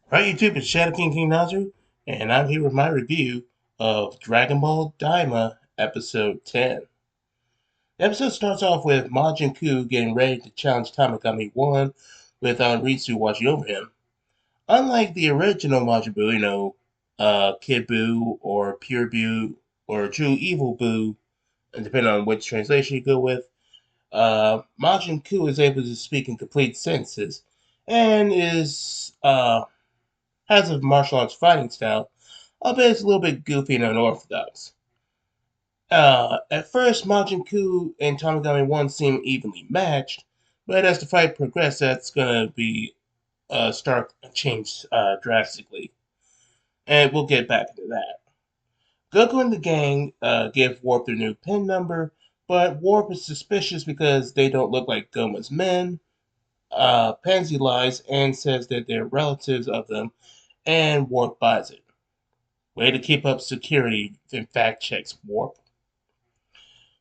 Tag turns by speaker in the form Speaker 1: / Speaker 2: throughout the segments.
Speaker 1: Hi YouTube, it's Shadow King Nazu, and I'm here with my review of Dragon Ball Daima Episode 10. The episode starts off with Majin Ku getting ready to challenge Tamagami 1 with Ritsu watching over him. Unlike the original Majin Buu, Kid Buu or Pure Buu or True Evil Buu, and depending on which translation you go with, Majin Ku is able to speak in complete sentences and is has a martial arts fighting style, albeit it's a little bit goofy and unorthodox. At first, Majin Ku and Tamagami 1 seem evenly matched, but as the fight progresses, that's going to be start change drastically. And we'll get back into that. Goku and the gang give Warp their new PIN number, but Warp is suspicious because they don't look like Goma's men. Pansy lies and says that they're relatives of them, and Warp buys it. Way to keep up security and fact checks Warp.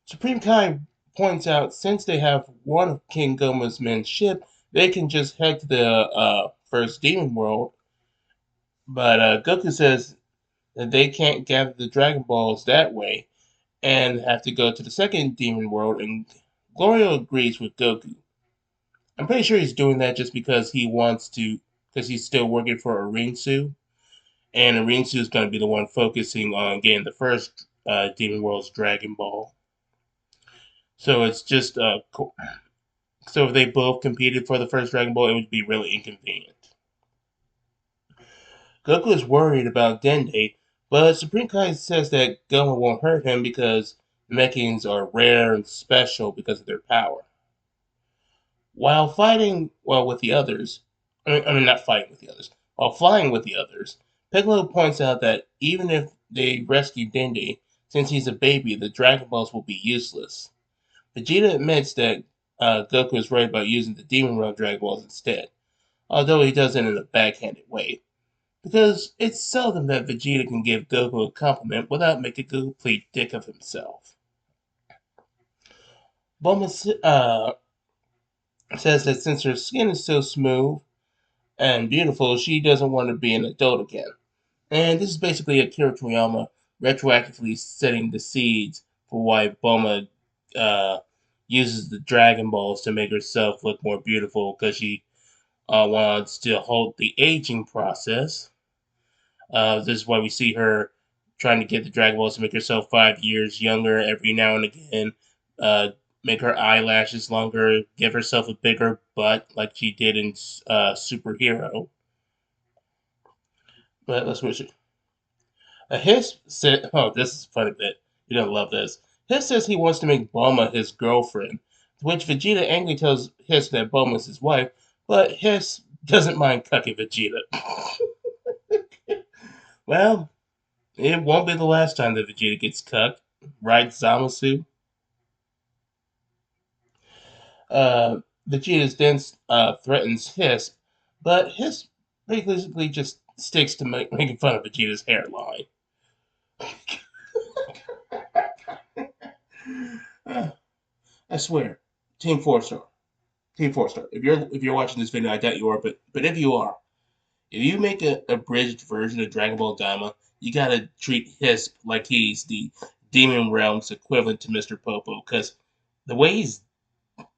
Speaker 1: Supreme Kai points out since they have one of King Goma's men's ship, they can just head to the first demon world. But Goku says that they can't gather the Dragon Balls that way and have to go to the second demon world, and Glorio agrees with Goku. I'm pretty sure he's doing that just because he wants to, because he's still working for Arinsu, and Arinsu is going to be the one focusing on getting the first Demon World's Dragon Ball. So it's just so if they both competed for the first Dragon Ball, it would be really inconvenient. Goku is worried about Dende, but Supreme Kai says that Goma won't hurt him because Mechans are rare and special because of their power. While fighting well with the others, not fighting with the others, while flying with the others, Piccolo points out that even if they rescue Dende, since he's a baby, the Dragon Balls will be useless. Vegeta admits that Goku is right about using the Demon Realm Dragon Balls instead, although he does it in a backhanded way, because it's seldom that Vegeta can give Goku a compliment without making a complete dick of himself. Bulma says that since her skin is so smooth and beautiful, she doesn't want to be an adult again. And this is basically Akira Toriyama retroactively setting the seeds for why Bulma uh, uses the Dragon Balls to make herself look more beautiful because she wants to halt the aging process. This is why we see her trying to get the Dragon Balls to make herself 5 years younger every now and again. Uh, Make her eyelashes longer, give herself a bigger butt like she did in Superhero. But let's switch it. Hiss said, "Oh, this is a funny bit. You're gonna love this." Hiss says he wants to make Bulma his girlfriend, to which Vegeta angrily tells Hiss that Bulma is his wife, but Hiss doesn't mind cucking Vegeta. Well, it won't be the last time that Vegeta gets cucked, right, Zamasu? Uh, Vegeta then threatens Hiss, but Hiss basically just sticks to making fun of Vegeta's hairline. Uh, I swear, Team 4 Star. Team 4 Star. If you're watching this video, I doubt you are, but if you are, if you make a abridged version of Dragon Ball Daima, you gotta treat Hiss like he's the Demon Realm's equivalent to Mr. Popo, because the way he's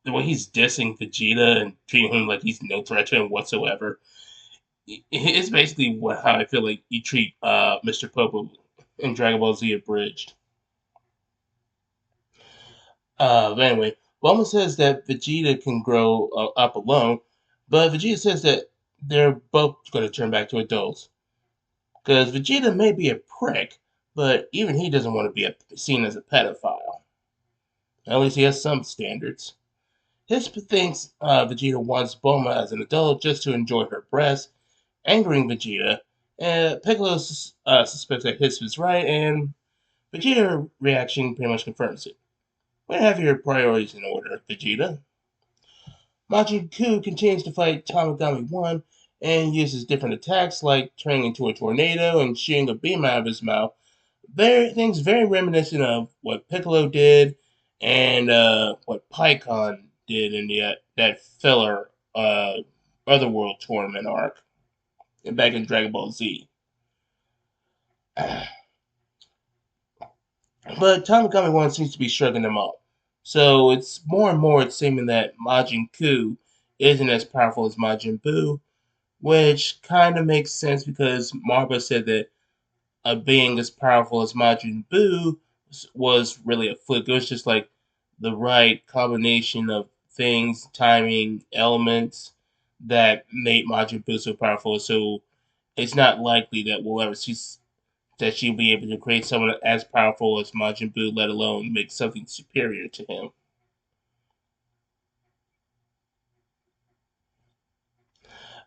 Speaker 1: the way he's dissing Vegeta and treating him like he's no threat to him whatsoever, it's basically how I feel like you treat Mr. Popo in Dragon Ball Z abridged. But anyway, Bulma says that Vegeta can grow up alone, but Vegeta says that they're both going to turn back to adults. Because Vegeta may be a prick, but even he doesn't want to be seen as a pedophile. At least he has some standards. Hisp thinks Vegeta wants Bulma as an adult just to enjoy her breasts, angering Vegeta. Piccolo suspects that Hisp is right, and Vegeta's reaction pretty much confirms it. Way to have your priorities in order, Vegeta. Majin Ku continues to fight Tamagami 1 and uses different attacks like turning into a tornado and shooting a beam out of his mouth. Things very reminiscent of what Piccolo did and what Pycon did in that filler Otherworld tournament arc. back in Dragon Ball Z. But Tamagami 1 seems to be shrugging them off. So it's more and more it's seeming that Majin Ku isn't as powerful as Majin Buu, which kind of makes sense because Marba said that a being as powerful as Majin Buu was really a fluke. It was just like the right combination of things, timing, elements that made Majin Buu so powerful. So it's not likely that we'll ever see that she'll be able to create someone as powerful as Majin Buu, let alone make something superior to him.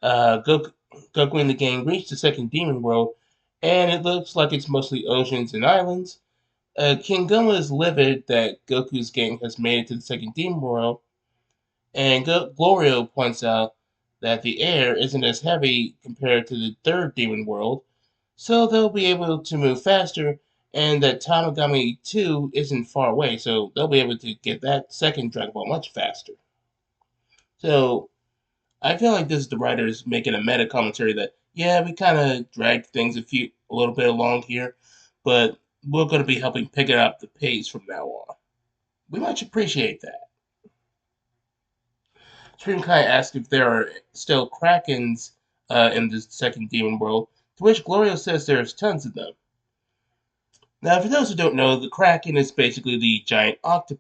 Speaker 1: Goku, Goku and the gang reach the second demon world, and it looks like it's mostly oceans and islands. King Goma is livid that Goku's gang has made it to the second demon world, and Glorio points out that the air isn't as heavy compared to the third demon world, so they'll be able to move faster, and that Tamagami 2 isn't far away, so they'll be able to get that second Dragon Ball much faster. So I feel like this is the writers making a meta commentary that, yeah, we kind of dragged things a little bit along here, but we're going to be helping pick it up the pace from now on. We much appreciate that. Supreme Kai asks if there are still Krakens in the second demon world, to which Glorio says there's tons of them. Now, for those who don't know, the Kraken is basically the giant either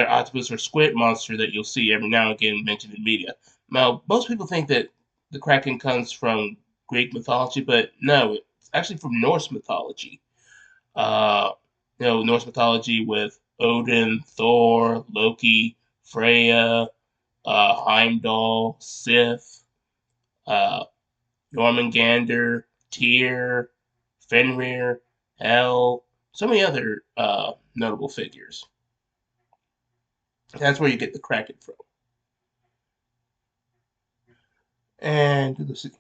Speaker 1: octopus or squid monster that you'll see every now and again mentioned in media. Now, most people think that the Kraken comes from Greek mythology, but no, it's actually from Norse mythology. Uh, Norse mythology with Odin, Thor, Loki, Freya, Heimdall, Sif, uh, Jormungandr, Tyr, Fenrir, Hel, so many other notable figures. That's where you get the Kraken from. And let's see.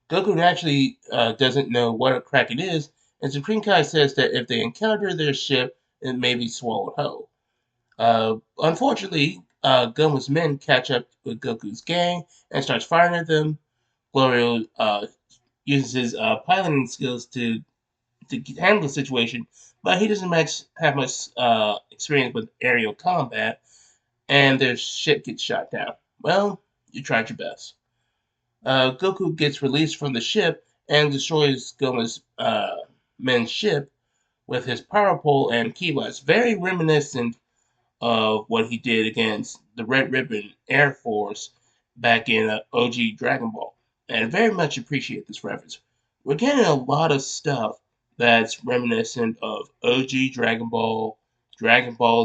Speaker 1: Goku actually doesn't know what a Kraken is, and Supreme Kai says that if they encounter their ship, it may be swallowed whole. Unfortunately, Goma's men catch up with Goku's gang and starts firing at them. Glorio uses his piloting skills to handle the situation, but he doesn't have much experience with aerial combat, and their ship gets shot down. Well, you tried your best. Goku gets released from the ship and destroys Goma's men's ship with his power pole and ki blast, very reminiscent of what he did against the Red Ribbon Air Force back in OG Dragon Ball. And I very much appreciate this reference. We're getting a lot of stuff that's reminiscent of OG Dragon Ball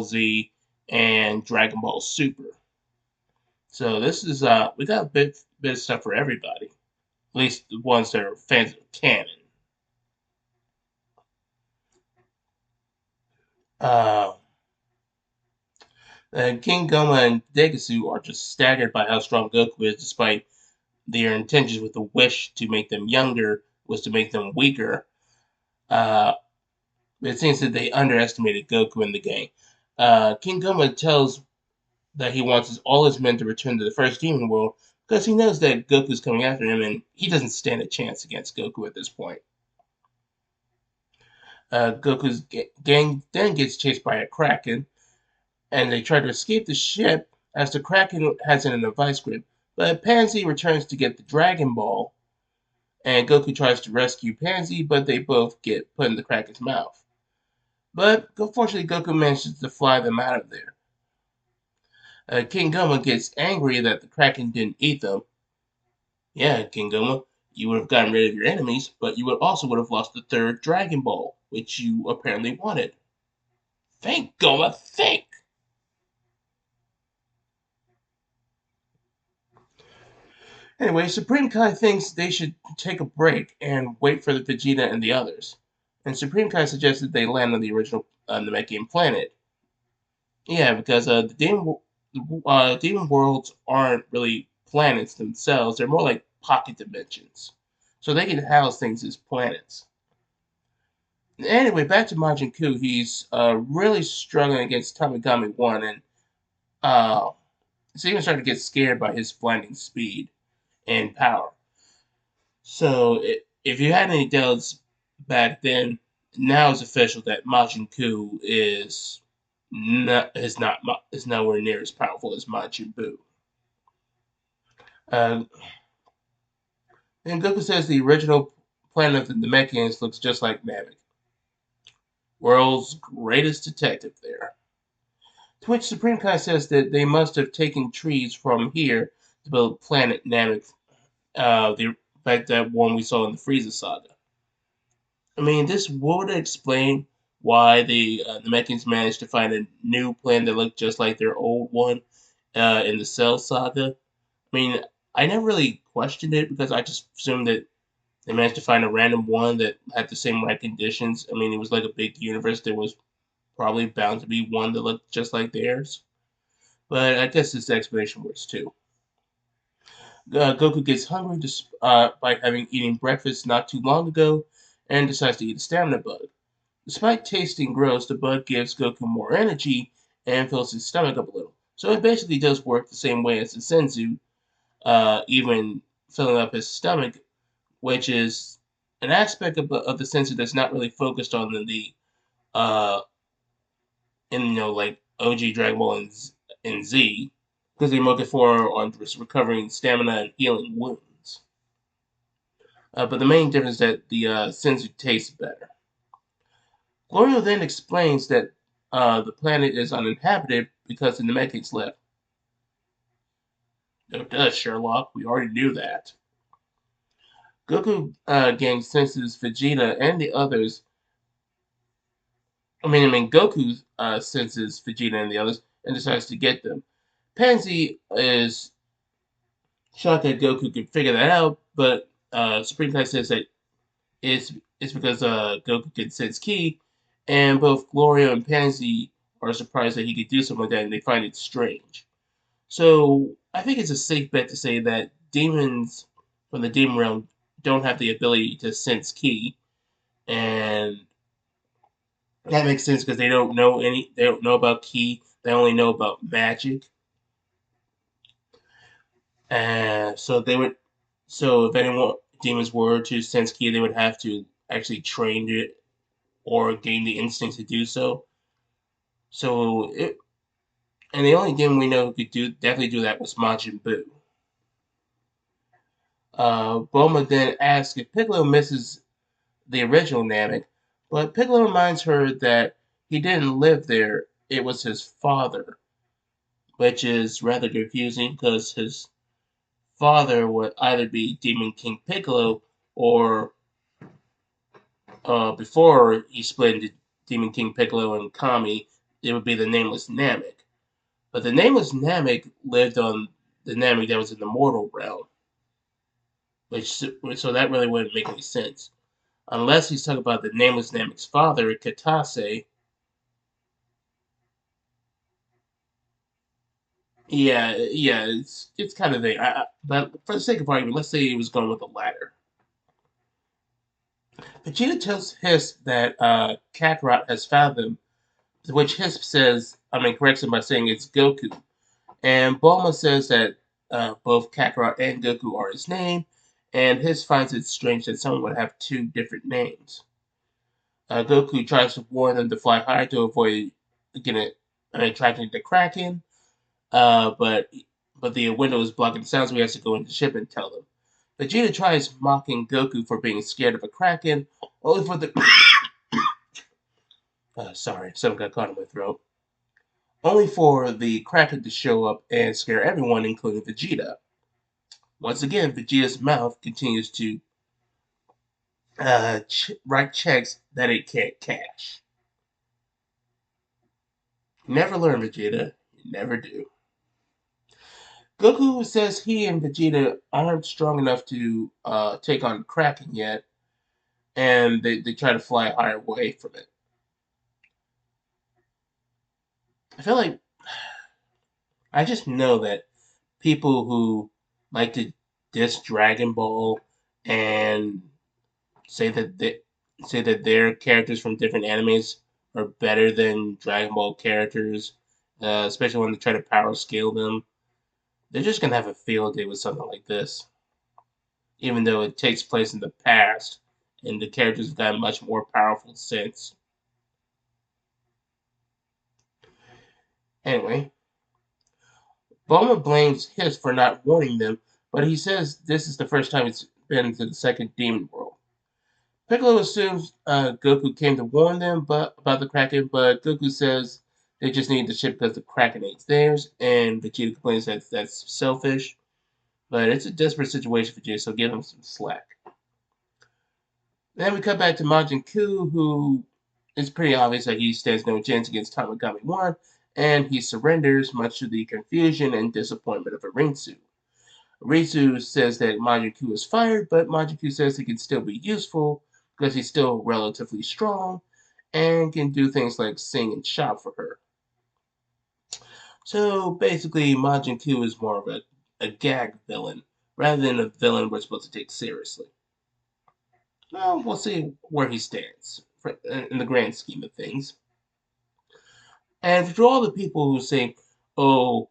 Speaker 1: Z, and Dragon Ball Super. So this is we got a bit of stuff for everybody. At least the ones that are fans of canon. Uh, King Goma and Degasu are just staggered by how strong Goku is, despite their intentions with the wish to make them younger was to make them weaker. Uh, it seems that they underestimated Goku in the game. King Goma tells that he wants all his men to return to the first demon world because he knows that Goku's coming after him and he doesn't stand a chance against Goku at this point. Goku's gang then gets chased by a Kraken, and they try to escape the ship as the Kraken has it in a vice grip. But Pansy returns to get the Dragon Ball, and Goku tries to rescue Pansy, but they both get put in the Kraken's mouth. But unfortunately, Goku manages to fly them out of there. King Goma gets angry that the Kraken didn't eat them. Yeah, King Goma, you would have gotten rid of your enemies, but you would have lost the third Dragon Ball, which you apparently wanted. Think, Goma, think! Anyway, Supreme Kai thinks they should take a break and wait for the Vegeta and the others. And Supreme Kai suggested they land on the original Namekian planet. Yeah, because demon worlds aren't really planets themselves. They're more like pocket dimensions. So they can house things as planets. Anyway, back to Majin Ku. He's really struggling against Tamagami 1, and he's even starting to get scared by his blinding speed and power. So if you had any doubts back then, now it's official that Majin Buu is nowhere near as powerful as Majin Buu. Uh, and Goku says the original planet of the Namekians looks just like Namek, world's greatest detective there. To which Supreme Kai says that they must have taken trees from here to build Planet Namek, like that one we saw in the Frieza saga. I mean, this would explain why the Mechans managed to find a new planet that looked just like their old one in the Cell saga. I mean, I never really questioned it because I just assumed that they managed to find a random one that had the same right conditions. I mean, it was like a big universe. There was probably bound to be one that looked just like theirs. But I guess this explanation works too. Goku gets hungry by having eaten breakfast not too long ago and decides to eat a stamina bug. Despite tasting gross, the bug gives Goku more energy and fills his stomach up a little. So it basically does work the same way as the Senzu, even filling up his stomach, which is an aspect of the Senzu that's not really focused on uh, like OG Dragon Ball and Z, because they more for on just recovering stamina and healing wounds. But the main difference is that the Senzu tastes better. Glorio then explains that the planet is uninhabited because the Namekians left. No, duh, Sherlock. We already knew that. Goku gang senses Vegeta and the others. Goku senses Vegeta and the others and decides to get them. Pansy is shocked that Goku can figure that out, but Supreme Kai says that it's it's because Goku can sense ki, and both Gloria and Pansy are surprised that he could do something like that, and they find it strange. So I think it's a safe bet to say that demons from the demon realm don't have the ability to sense ki, and that makes sense because they don't know about ki. They only know about magic, and so if anyone demons were to sense ki, they would have to actually train it or gain the instinct to do so. So it and the only demon we know who could definitely do that was Majin Buu. Bulma then asks if Piccolo misses the original Namek, but Piccolo reminds her that he didn't live there, it was his father, which is rather confusing because his father would either be Demon King Piccolo or before he split into Demon King Piccolo and Kami, it would be the Nameless Namek. But the Nameless Namek lived on the Namek that was in the mortal realm, which so that really wouldn't make any sense. Unless he's talking about the Nameless Namek's father, Katase. Yeah, it's kind of thing. But for the sake of argument, let's say he was going with the latter. Vegeta tells Hiss that Kakarot has found them, to which Hiss corrects him by saying it's Goku. And Bulma says that both Kakarot and Goku are his name, and Hiss finds it strange that someone would have two different names. Goku tries to warn them to fly higher to avoid getting attracting the Kraken, but the window is blocking the sound, so he has to go into the ship and tell them. Vegeta tries mocking Goku for being scared of a Kraken, only for the sorry, something got caught in my throat. Only for the Kraken to show up and scare everyone, including Vegeta. Once again, Vegeta's mouth continues to write checks that it can't cash. Never learn, Vegeta. You never do. Goku says he and Vegeta aren't strong enough to take on Kraken yet, and they try to fly higher away from it. I feel like I just know that people who like to diss Dragon Ball and say that they, say that their characters from different animes are better than Dragon Ball characters, especially when they try to power scale them. They're just gonna have a field day with something like this. even though it takes place in the past, and the characters have gotten much more powerful since. Anyway, Bulma blames Hiss for not warning them, but he says this is the first time it's been to the second demon world. Piccolo assumes Goku came to warn them about the Kraken, but Goku says they just need the ship because the Kraken ain't theirs, and Vegeta complains that that's selfish. But it's a desperate situation for Vegeta, so give him some slack. Then we cut back to Majin Buu, who it's pretty obvious that he stands no chance against Tamagami 1, and he surrenders, much to the confusion and disappointment of Arinsu. Arinsu says that Majin Buu is fired, but Majin Buu says he can still be useful because he's still relatively strong and can do things like sing and shop for her. So basically, Majin Buu is more of a gag villain rather than a villain we're supposed to take seriously. Well, we'll see where he stands in the grand scheme of things. And for all the people who say, oh,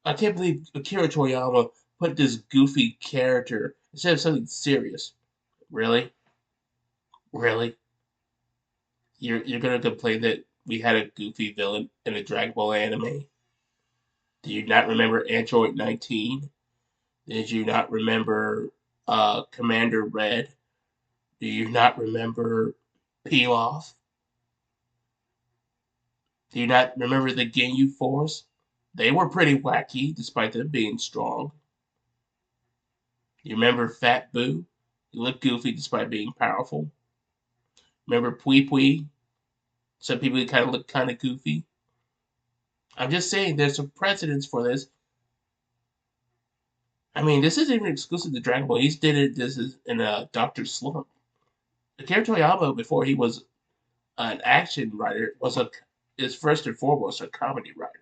Speaker 1: I can't believe Akira Toriyama put this goofy character instead of something serious. Really? Really? You're gonna complain that we had a goofy villain in a Dragon Ball anime? Do you not remember Android 19? Did you not remember Commander Red? Do you not remember Pilaf? Do you not remember the Ginyu Force? They were pretty wacky, despite them being strong. You remember Fat Boo? He looked goofy despite being powerful. Remember Pui Pui? Some people kind of look kind of goofy. I'm just saying, there's some precedents for this. I mean, this isn't even exclusive to Dragon Ball. He's did it. This is in Doctor Slump. Akira Toriyama, before he was an action writer, is first and foremost a comedy writer.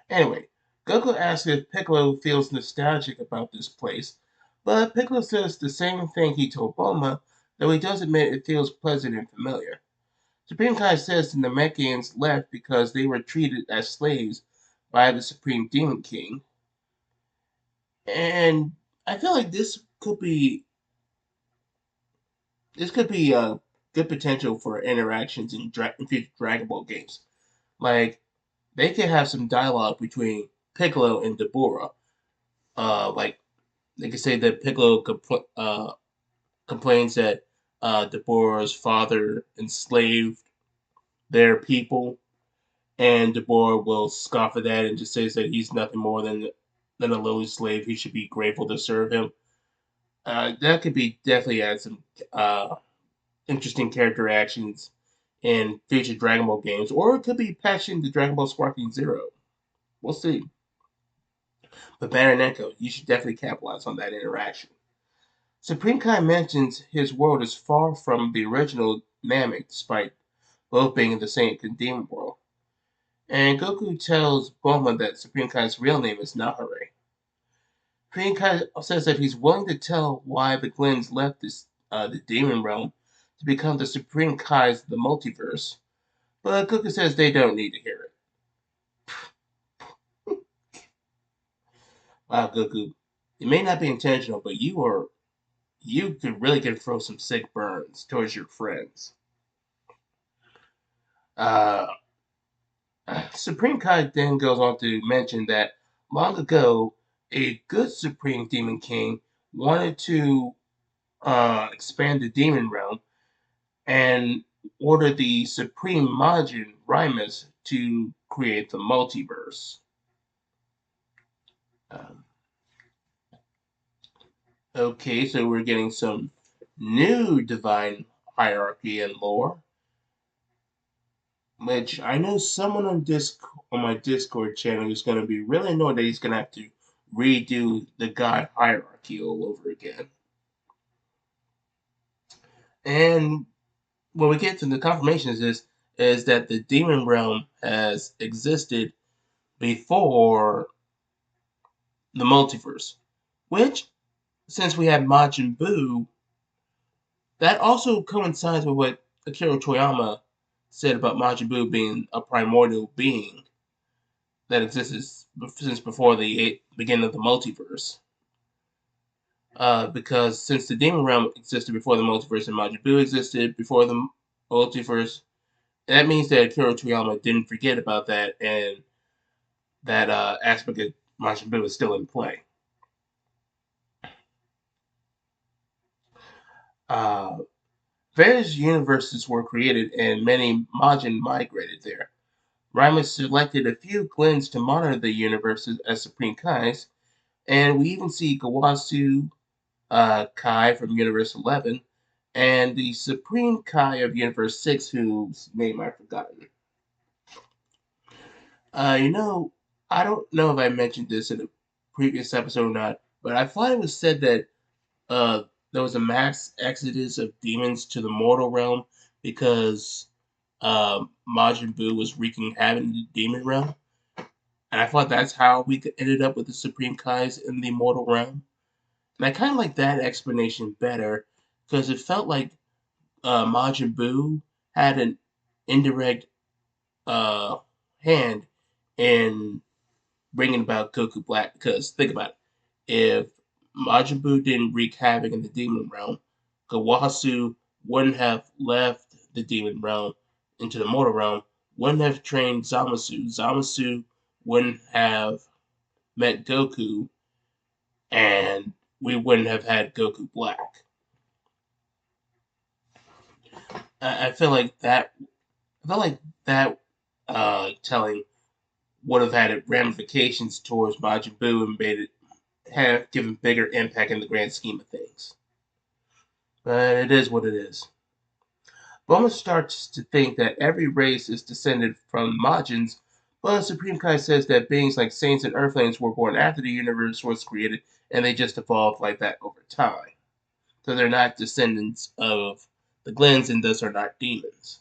Speaker 1: Anyway, Goku asks if Piccolo feels nostalgic about this place, but Piccolo says the same thing he told Bulma, though he does admit it feels pleasant and familiar. Supreme Kai says the Namekians left because they were treated as slaves by the Supreme Demon King. And I feel like this could be a good potential for interactions in future Dragon Ball games. Like they could have some dialogue between Piccolo and Deborah. Like they could say that Piccolo complains that Deborah's father enslaved their people, and Deborah will scoff at that and just says that he's nothing more than a lowly slave. He should be grateful to serve him. That could be definitely add some interesting character actions in future Dragon Ball games, or it could be patched into Dragon Ball Sparking Zero. We'll see. But Baronenko, you should definitely capitalize on that interaction. Supreme Kai mentions his world is far from the original Namek, despite both being in the same condemned world. And Goku tells Bulma that Supreme Kai's real name is Nahare. Supreme Kai says that he's willing to tell why the Glens left the demon realm to become the Supreme Kais of the multiverse, but Goku says they don't need to hear it. Wow, Goku, it may not be intentional, but you could really can throw some sick burns towards your friends. Uh, Supreme Kai then goes on to mention that long ago, a good Supreme Demon King wanted to expand the demon realm and order the Supreme Majin Rimus to create the multiverse. Um, okay, so we're getting some new divine hierarchy and lore, which I know someone on my Discord channel is going to be really annoyed that he's going to have to redo the god hierarchy all over again. And when we get to the confirmations is that the demon realm has existed before the multiverse, which since we have Majin Buu, that also coincides with what Akira Toriyama said about Majin Buu being a primordial being. that existed since before the beginning of the multiverse. Because since the Demon Realm existed before the multiverse and Majin Buu existed before the multiverse, that means that Akira Toriyama didn't forget about that, and that aspect of Majin Buu is still in play. Uh, Various universes were created, and many Majin migrated there. Raimus selected a few Glens to monitor the universes as Supreme Kais, and we even see Gawasu Kai from Universe 11 and the Supreme Kai of Universe 6, whose name I've forgotten. You know, I don't know if I mentioned this in a previous episode or not, but I thought it was said that uh, there was a mass exodus of demons to the mortal realm because Majin Buu was wreaking havoc in the demon realm. And I thought that's how we ended up with the Supreme Kais in the mortal realm. And I kind of like that explanation better because it felt like Majin Buu had an indirect uh, hand in bringing about Goku Black. Because think about it, if Majin Buu didn't wreak havoc in the demon realm, Kawasu wouldn't have left the demon realm into the mortal realm, wouldn't have trained Zamasu. Zamasu wouldn't have met Goku, and we wouldn't have had Goku Black. I feel like that. I feel like that telling would have had ramifications towards Majin Buu and made it have given bigger impact in the grand scheme of things. But it is what it is. Bulma starts to think that every race is descended from Majins, but Supreme Kai says that beings like saints and earthlings were born after the universe was created and they just evolved like that over time. So they're not descendants of the Glens and thus are not demons.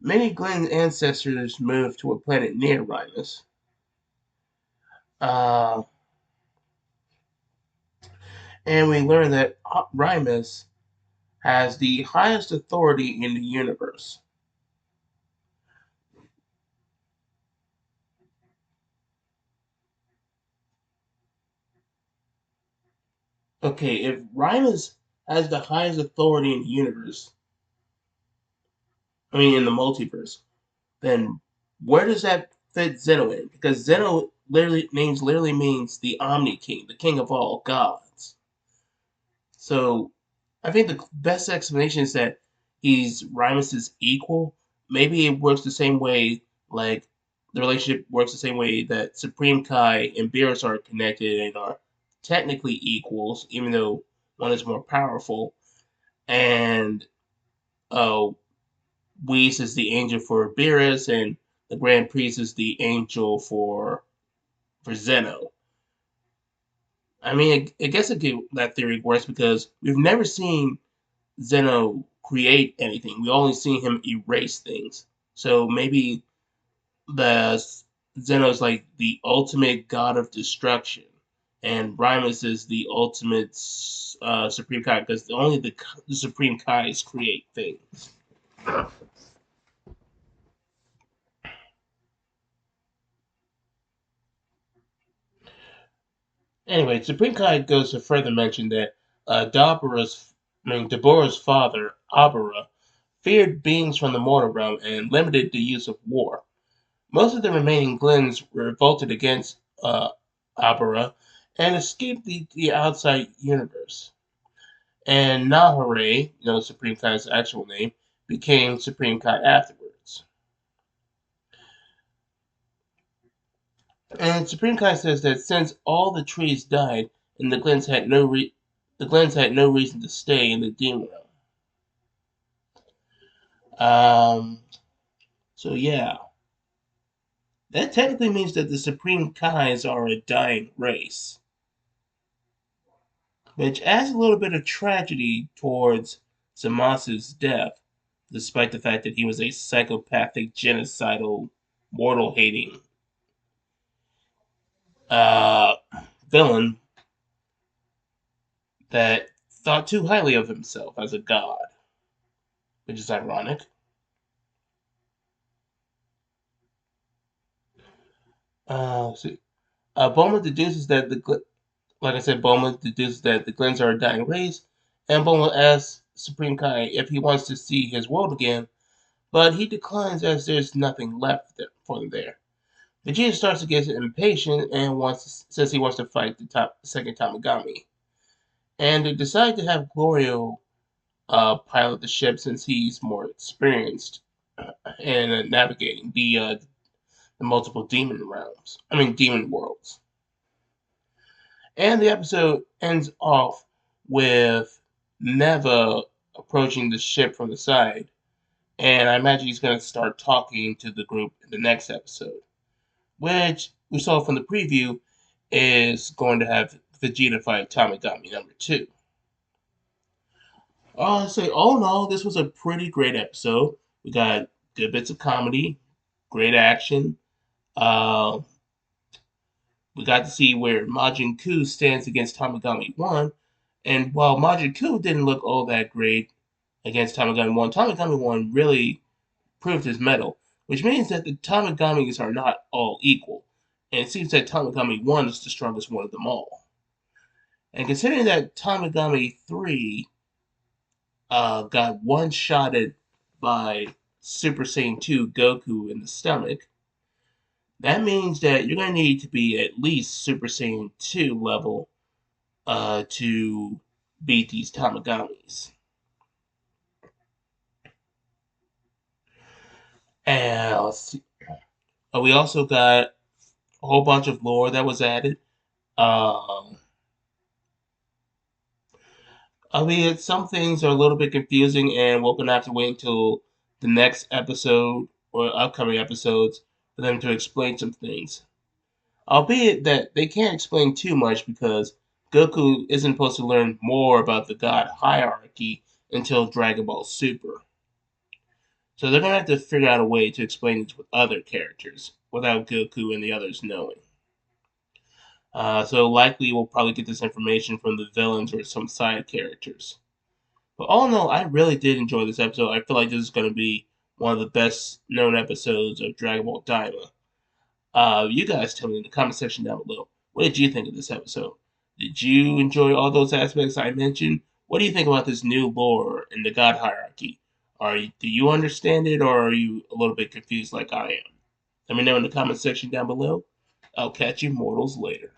Speaker 1: Many Glen ancestors moved to a planet near Rhinus. Uh, and we learn that Rhymus has the highest authority in the universe. Okay, if Rhymus has the highest authority in the universe, I mean in the multiverse, then where does that fit Zeno in? Because Zeno literally means the Omni King, the King of all gods. So I think the best explanation is that he's Rhymus's equal. Maybe it works the same way, like the relationship works the same way that Supreme Kai and Beerus are connected and are technically equals, even though one is more powerful. And uh, Whis is the angel for Beerus, and the Grand Priest is the angel for Zeno. I mean, I guess that theory works because we've never seen Zeno create anything. We only see him erase things. So maybe the Zeno's like the ultimate god of destruction, and Primus is the ultimate supreme kai because only the supreme kais create things. Anyway, Supreme Kai goes to further mention that Deborah's father, Abara, feared beings from the mortal realm and limited the use of war. Most of the remaining Glens revolted against Abara and escaped the outside universe. And Nahare, Supreme Kai's actual name, became Supreme Kai afterwards. And Supreme Kai says that since all the trees died and the Glens had no reason to stay in the demon realm. Um, so yeah, that technically means that the Supreme Kais are a dying race, which adds a little bit of tragedy towards Zamasu's death, despite the fact that he was a psychopathic, genocidal, mortal-hating uh, villain that thought too highly of himself as a god, which is ironic. Let's see. Bulma deduces that like I said, Bulma deduces that the Glens are a dying race, and Bulma asks Supreme Kai if he wants to see his world again, but he declines as there's nothing left for them there. Vegeta starts to get impatient and says he wants to fight the second Tamagami, and they decide to have Glorio pilot the ship since he's more experienced in navigating the multiple demon realms. I mean, demon worlds. And the episode ends off with Neva approaching the ship from the side. And I imagine he's going to start talking to the group in the next episode, which we saw from the preview is going to have Vegeta fight Tamagami number 2. I'll say, oh no, this was a pretty great episode. We got good bits of comedy, great action. Uh, we got to see where Majin Ku stands against Tamagami 1. And while Majin Ku didn't look all that great against Tamagami 1, Tamagami 1 really proved his mettle, which means that the Tamagamis are not all equal. And it seems that Tamagami 1 is the strongest one of them all. And considering that Tamagami 3 got one-shotted by Super Saiyan 2 Goku in the stomach, that means that you're going to need to be at least Super Saiyan 2 level to beat these Tamagamis. And let's see. We also got a whole bunch of lore that was added. Um, I mean, some things are a little bit confusing, and we're gonna have to wait until the next episode or upcoming episodes for them to explain some things. Albeit that they can't explain too much because Goku isn't supposed to learn more about the God hierarchy until Dragon Ball Super. So they're gonna have to figure out a way to explain this with other characters without Goku and the others knowing. So likely we'll probably get this information from the villains or some side characters. But all in all, I really did enjoy this episode. I feel like this is going to be one of the best known episodes of Dragon Ball Daima. You guys tell me in the comment section down below. What did you think of this episode? Did you enjoy all those aspects I mentioned? What do you think about this new lore and the God hierarchy? Do you understand it, or are you a little bit confused like I am? Let me know in the comment section down below. I'll catch you mortals later.